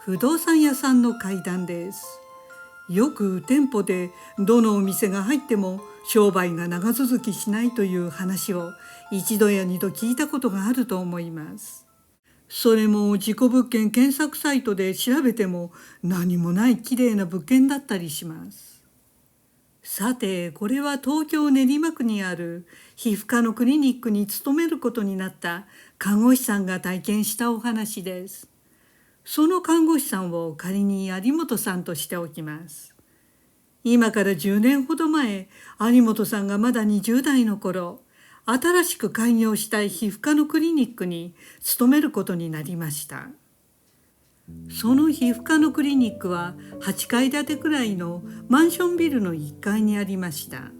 不動産屋さんの怪談です。よく店舗でどのお店が入っても商売が長続きしないという話を一度や二度聞いたことがあると思います。それも事故物件検索サイトで調べても何もない綺麗な物件だったりします。さて、これは東京練馬区にある皮膚科のクリニックに勤めることになった看護師さんが体験したお話です。その看護師さんを仮に有本さんとしておきます。今から10年ほど前、有本さんがまだ20代の頃、新しく開業したい皮膚科のクリニックに勤めることになりました。その皮膚科のクリニックは8階建てくらいのマンションビルの1階にありました。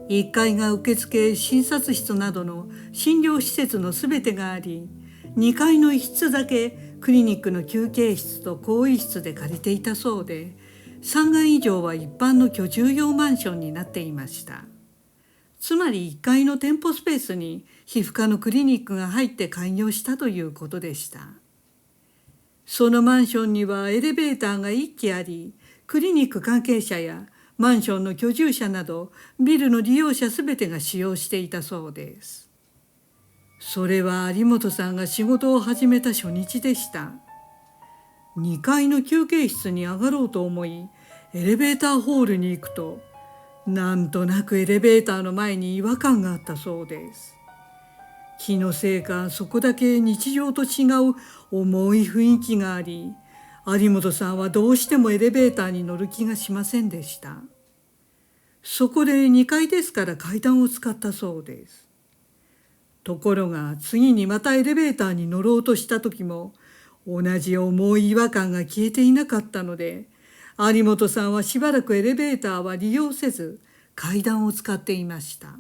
1階が受付、診察室などの診療施設のすべてがあり、2階の一室だけクリニックの休憩室と更衣室で借りていたそうで、3階以上は一般の居住用マンションになっていました。つまり1階の店舗スペースに皮膚科のクリニックが入って開業したということでした。そのマンションにはエレベーターが1基あり、クリニック関係者やマンションの居住者などビルの利用者すべてが使用していたそうです。それは有本さんが仕事を始めた初日でした。2階の休憩室に上がろうと思い、エレベーターホールに行くと、なんとなくエレベーターの前に違和感があったそうです。気のせいか、そこだけ日常と違う重い雰囲気があり、有本さんはどうしてもエレベーターに乗る気がしませんでした。そこで2階ですから階段を使ったそうです。ところが次にまたエレベーターに乗ろうとした時も同じ重い違和感が消えていなかったので、有本さんはしばらくエレベーターは利用せず階段を使っていました。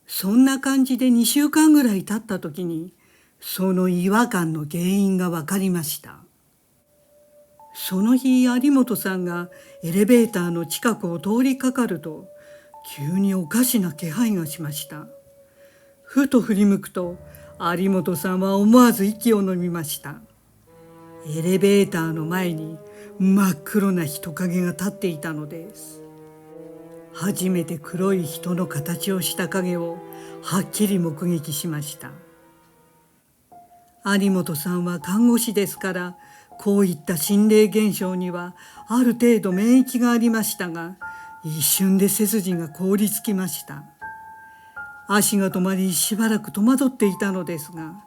そんな感じで2週間ぐらい経った時にその違和感の原因が分かりました。その日有本さんがエレベーターの近くを通りかかると急におかしな気配がしました。ふと振り向くと有本さんは思わず息を飲みました。エレベーターの前に真っ黒な人影が立っていたのです。初めて黒い人の形をした影をはっきり目撃しました。有本さんは看護師ですから、こういった心霊現象にはある程度免疫がありましたが、一瞬で背筋が凍りつきました。足が止まりしばらく戸惑っていたのですが、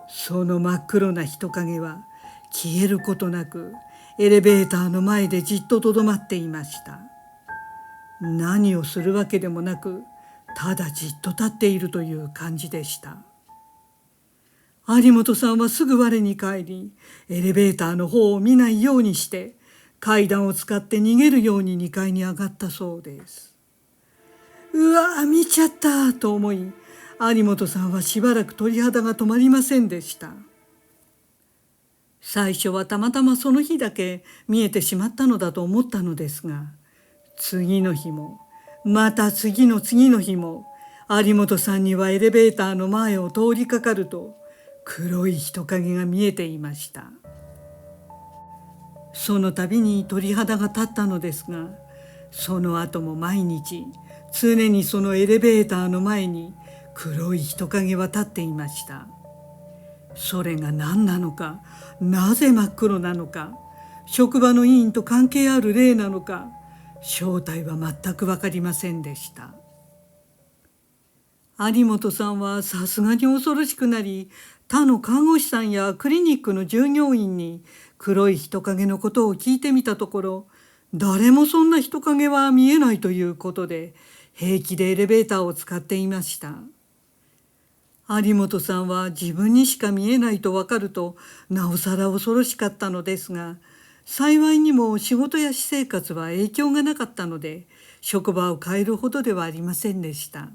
その真っ黒な人影は消えることなくエレベーターの前でじっととどまっていました。何をするわけでもなく、ただじっと立っているという感じでした。有本さんはすぐ我に返り、エレベーターの方を見ないようにして階段を使って逃げるように2階に上がったそうです。うわ、見ちゃったと思い、有本さんはしばらく鳥肌が止まりませんでした。最初はたまたまその日だけ見えてしまったのだと思ったのですが、次の日もまた次の次の日も有本さんにはエレベーターの前を通りかかると黒い人影が見えていました。その度に鳥肌が立ったのですが、その後も毎日常にそのエレベーターの前に黒い人影は立っていました。それが何なのか、なぜ真っ黒なのか、職場の委員と関係ある霊なのか、正体は全く分かりませんでした。有本さんはさすがに恐ろしくなり、他の看護師さんやクリニックの従業員に黒い人影のことを聞いてみたところ、誰もそんな人影は見えないということで、平気でエレベーターを使っていました。有本さんは自分にしか見えないと分かるとなおさら恐ろしかったのですが、幸いにも仕事や私生活は影響がなかったので、職場を変えるほどではありませんでした。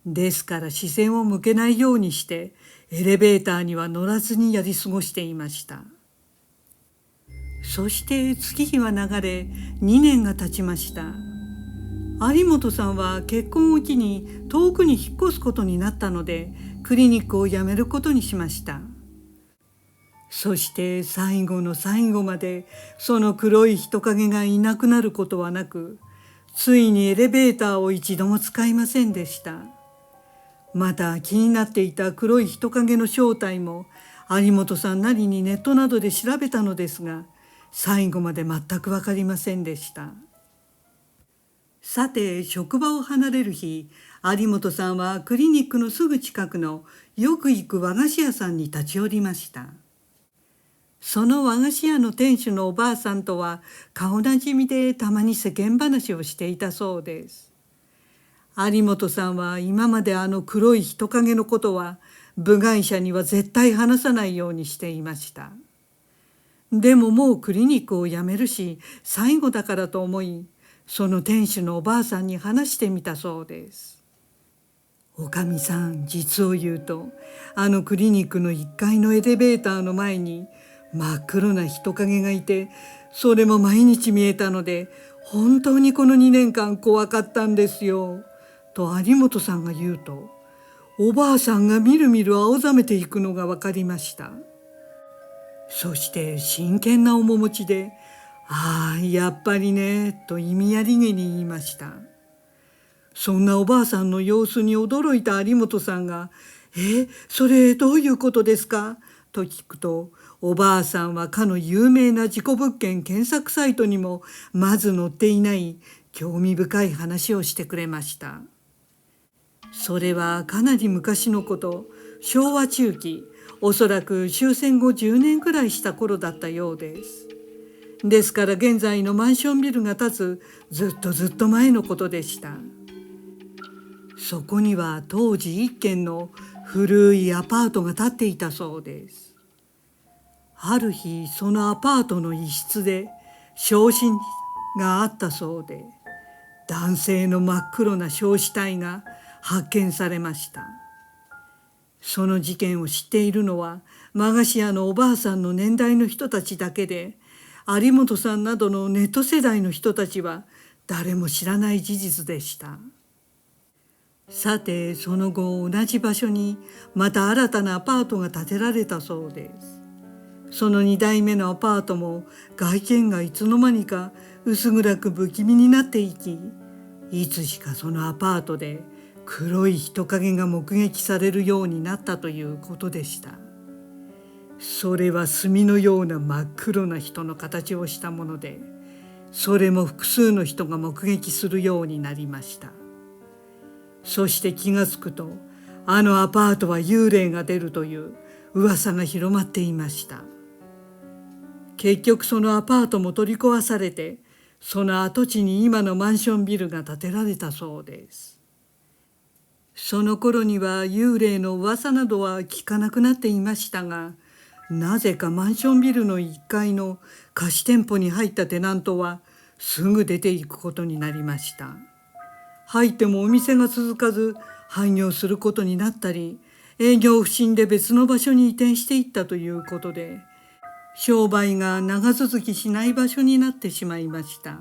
ですから視線を向けないようにしてエレベーターには乗らずにやり過ごしていました。そして月日は流れ2年が経ちました。有本さんは結婚を機に遠くに引っ越すことになったので、クリニックを辞めることにしました。そして最後の最後までその黒い人影がいなくなることはなく、ついにエレベーターを一度も使いませんでした。また気になっていた黒い人影の正体も有本さんなりにネットなどで調べたのですが、最後まで全く分かりませんでした。さて、職場を離れる日、有本さんはクリニックのすぐ近くのよく行く和菓子屋さんに立ち寄りました。その和菓子屋の店主のおばあさんとは顔なじみで、たまに世間話をしていたそうです。有本さんは今まであの黒い人影のことは部外者には絶対話さないようにしていました。でももうクリニックを辞めるし最後だからと思い、その店主のおばあさんに話してみたそうです。おかみさん、実を言うとあのクリニックの1階のエレベーターの前に真っ黒な人影がいて、それも毎日見えたので本当にこの2年間怖かったんですよ、と有本さんが言うと、おばあさんがみるみる青ざめていくのが分かりました。そして真剣な面持ちで、ああやっぱりね、と意味ありげに言いました。そんなおばあさんの様子に驚いた有本さんが、それどういうことですかと聞くと、おばあさんはかの有名な事故物件検索サイトにもまず載っていない興味深い話をしてくれました。それはかなり昔のこと、昭和中期、おそらく終戦後10年くらいした頃だったようです。ですから現在のマンションビルが建つずっと前のことでした。そこには当時一軒の古いアパートが建っていたそうです。ある日、そのアパートの一室で焼死があったそうで、男性の真っ黒な焼死体が発見されました。その事件を知っているのは和菓子屋のおばあさんの年代の人たちだけで、有本さんなどのネット世代の人たちは誰も知らない事実でした。さて、その後同じ場所にまた新たなアパートが建てられたそうです。その2代目のアパートも外見がいつの間にか薄暗く不気味になっていき、いつしかそのアパートで黒い人影が目撃されるようになったということでした。それは炭のような真っ黒な人の形をしたもので、それも複数の人が目撃するようになりました。そして気がつくと、あのアパートは幽霊が出るという噂が広まっていました。結局そのアパートも取り壊されて、その跡地に今のマンションビルが建てられたそうです。その頃には幽霊の噂などは聞かなくなっていましたが、なぜかマンションビルの1階の貸し店舗に入ったテナントはすぐ出ていくことになりました。入ってもお店が続かず廃業することになったり、営業不振で別の場所に移転していったということで、商売が長続きしない場所になってしまいました。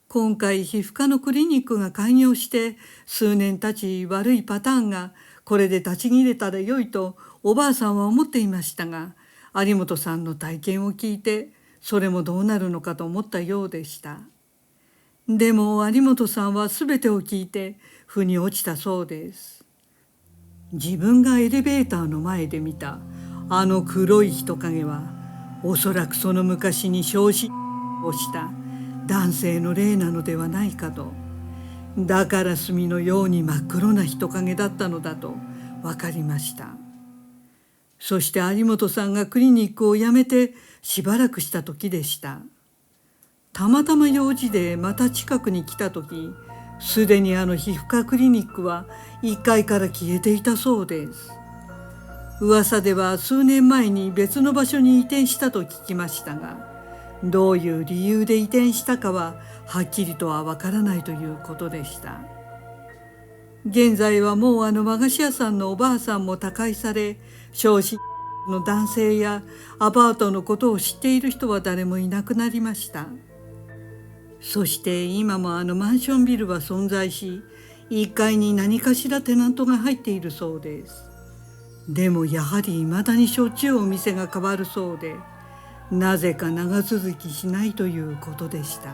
今回皮膚科のクリニックが開業して数年経ち、悪いパターンがこれで立ち切れたらよいとおばあさんは思っていましたが、有本さんの体験を聞いてそれもどうなるのかと思ったようでした。でも有本さんは全てを聞いて腑に落ちたそうです。自分がエレベーターの前で見たあの黒い人影は、おそらくその昔に焼死をした男性の霊なのではないかと。だから炭のように真っ黒な人影だったのだと分かりました。そして有本さんがクリニックを辞めてしばらくした時でした。たまたま用事でまた近くに来た時、すでにあの皮膚科クリニックは1階から消えていたそうです。噂では数年前に別の場所に移転したと聞きましたが、どういう理由で移転したかははっきりとはわからないということでした。現在はもうあの和菓子屋さんのおばあさんも他界され、焼死の男性やアパートのことを知っている人は誰もいなくなりました。そして今もあのマンションビルは存在し、1階に何かしらテナントが入っているそうです。でもやはり未だにしょっちゅうお店が変わるそうで、なぜか長続きしないということでした。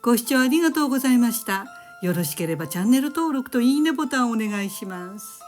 ご視聴ありがとうございました。よろしければチャンネル登録といいねボタンをお願いします。